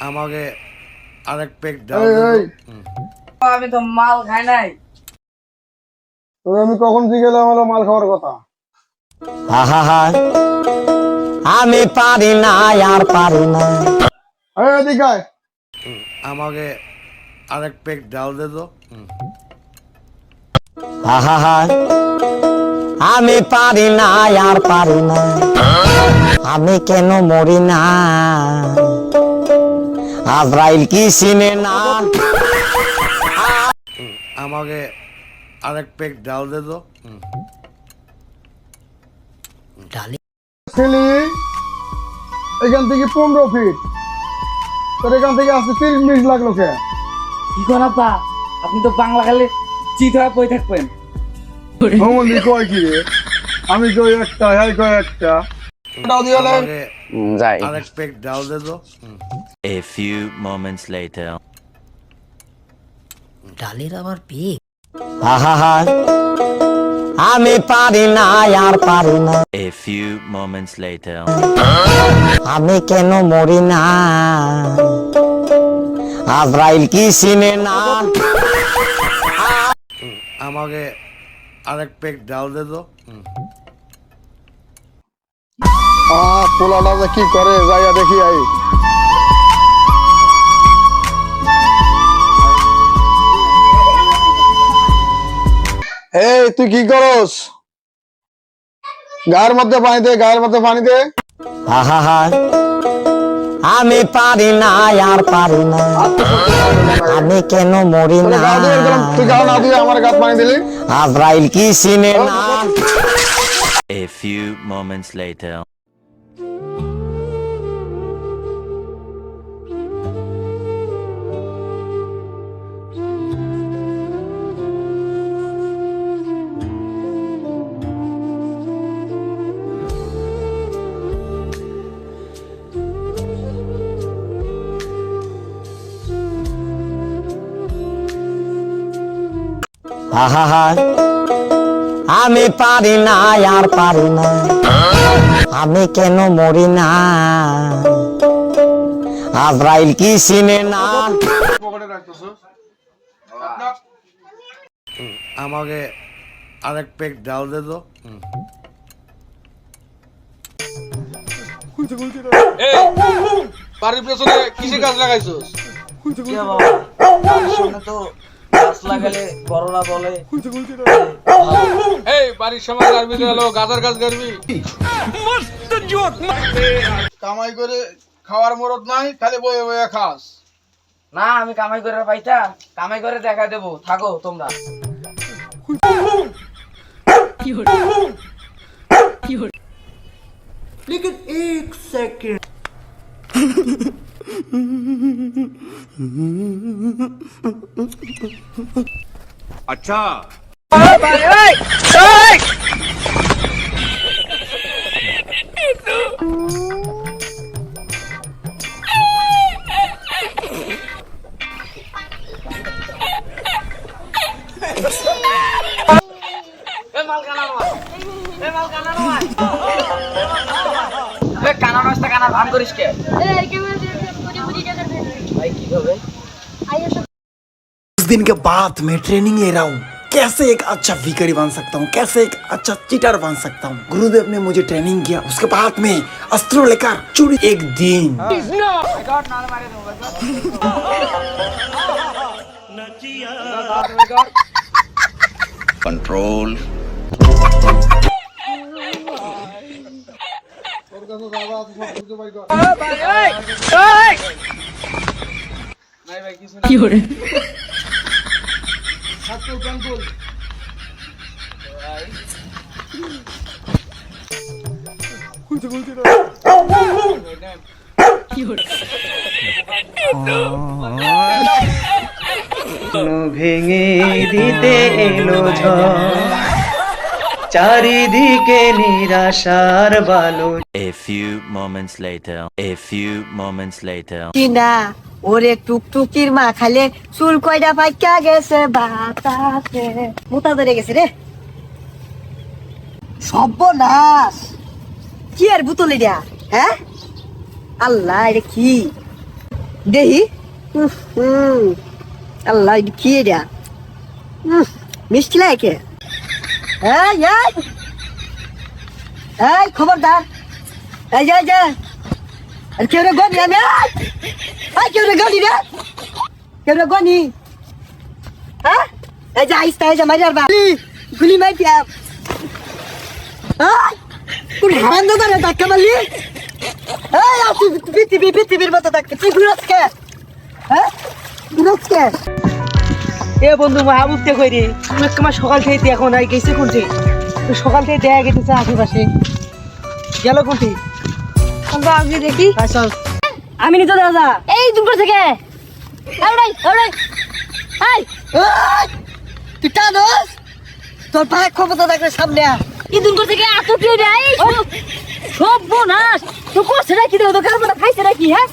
আমাকে আরেক পেক দাও। আমি তো মাল খাই নাই। তোকে আমি কখন জিজ্ঞেলাম হলো মাল খাওয়ার কথা? আহা আমি পারি না আর পারি না। এদিকে আয়। আমাকে আরেক পেক ডাল দে তো। আহা আমি পারি না আর পারি না। আমি কেন মরি না? আজরাইল কি চিনে না? আমাকে আরেক পেক ডাল দে তো। ছেলে এখান থেকে 15 ফিট, তোর এখান থেকে আসতে 30 মিনিট লাগলো কে? কি কোন আপা, আপনি তো বাংলা খালি চিত হয়ে পড়ে থাকবেন। ভ্রমণী কয় কি রে? আমি কই একটা, হ্যাঁ কয় একটা। আমাকে যাই। আরেক পেক ডাল দে তো। A few moments later. ডালের আবার পেক। আহা আমি পারি না আর পারি না। A few moments later. আমি কেন মরি না? আজরাইল কি চিনে না? আমাকে আরেক পেক ডাল দে তো। পোলাটা যে কি করে যাইয়া দেখি আই। এই তুই কি করস? গায়ের মধ্যে পানি দে, গায়ের মধ্যে পানি দে। আহা আমি পারি না আর পারি না। আমি কেন মরি না? তুই গাও না দিয়ে আমার গাত পানি দিলি। আজরাইল কি চিনে না? A few moments later. আহা আমি পারি না আর পারি না। আমি কেন মরি না? আজরাইল কি চিনে না? আমাকে আরেক পেক ডাল দে তো। বাড়ির পেছনে কিসে গাছ লাগাইছস? সামনে তো গাছ লাগালে বড়রা বলে এই বাড়ির সামনে গাছ ভিতরে এলো গাছের গাছ গাড়বি। কামাই করে খাওয়ার মরদ নাই, খালি বয়ে বয়ে খাস। না, আমি কামাই করে পাইতা, কামাই করে দেখা দেবো, থাকো তোমরা। কানা ভান করিস কে? ভাই কিভাবে? कुछ दिन के बाद मैं ट्रेनिंग ले रहा हूँ कैसे एक अच्छा भिखारी बन सकता हूँ, कैसे एक अच्छा चीटर बन सकता हूँ। गुरुदेव ने मुझे ट्रेनिंग किया, उसके बाद में अस्त्र लेकर चोरी एक दिन। Control. ভেঙে দিতে এলো ঝড়, চারিদিকে নিরাশার বালু। A few moments later. A few moments later. কিনা ওরে টুকটুকির মা খালে চুল কয়টা পাইকা গেছে বাতাসে, মোটা ধরে গেছে রে। সর্বনাশ! কি আর বুতলি দিয়া, হ্যাঁ? আল্লাহ, এটা কি? দেহি আল্লাহ এটা কি এটা মিষ্টি লাগে এই এই এই খবরদার এই যে আর কেউ রে গনি আমি এই কেউ রে গনি রে কেউ রে গনি হ্যাঁ এই যে আইস্তা এই যে মাইরার বা গুলি মাই দিয়া তুই হারান দাদা রে ধাক্কা মারলি এই আর তুই পৃথিবীর মতো থাকতে তুই ঘুরাস কে হ্যাঁ ঘুরাস কে এ বন্ধু মাহবুবতে কইরি তুমি এক মাস সকাল থেকে এখন আর গেছে কোনটি সকাল থেকে দেখা গেছে আশেপাশে গেল কোনটি আমি দেখি চল আমি নিতে দাদা এই দুপুর থেকে তুই টানোস তোর ভাই ক্ষমতা থাকলে সামনে এই দুপুর থেকে এত কি রে সব বোনাস তো করছে নাকি তো কারণ খাইছে নাকি হ্যাঁ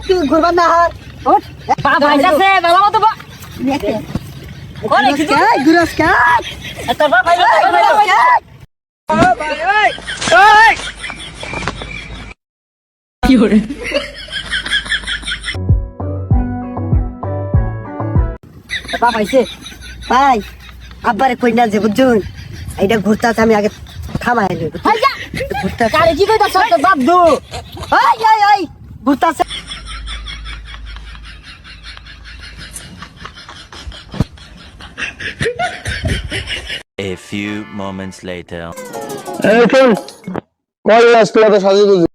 তুই ঘুরবা না হার বাবা আইতাছে বাবা মতো অনেক কিছু ঘুরাস কে তোর বাবা কি করে বাবা আইছে ভাই আব্বারে কই না যে বুঝুন এইটা ঘুরতাছে আমি আগে থামাই আইলো ঘুরতাছে কারে কি কইতাছ তোর বাপ দু এই ঘুরতাছে A few moments later. এই শোন কল আসতো তো সাজিয়ে